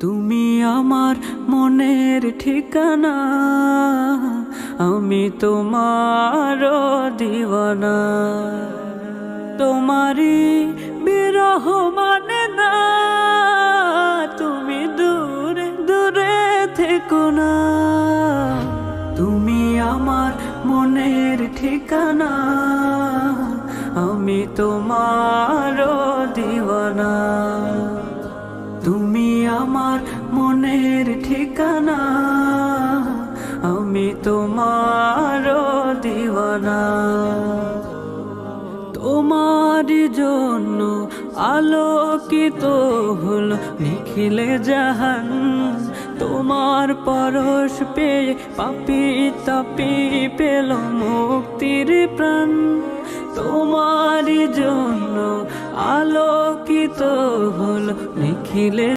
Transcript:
তুমি আমার মনের ঠিকানা, আমি তোমার দিওয়ানা। তোমারই বিরহ মানে না, তুমি দূরে দূরে থেকো না। তুমি আমার মনের ঠিকানা, আমি তোমার দিওয়ানা। তুমি আমার মনের ঠিকানা, আমি তোমার দিওয়ানা। তোমার জন্য আলোকিত হলো নিখিলে জাহান, তোমার পরশ পেয়ে পাপী তাপী পেল মুক্তির প্রাণ। তোমার জন্য আলোকিত হলো নিখিলে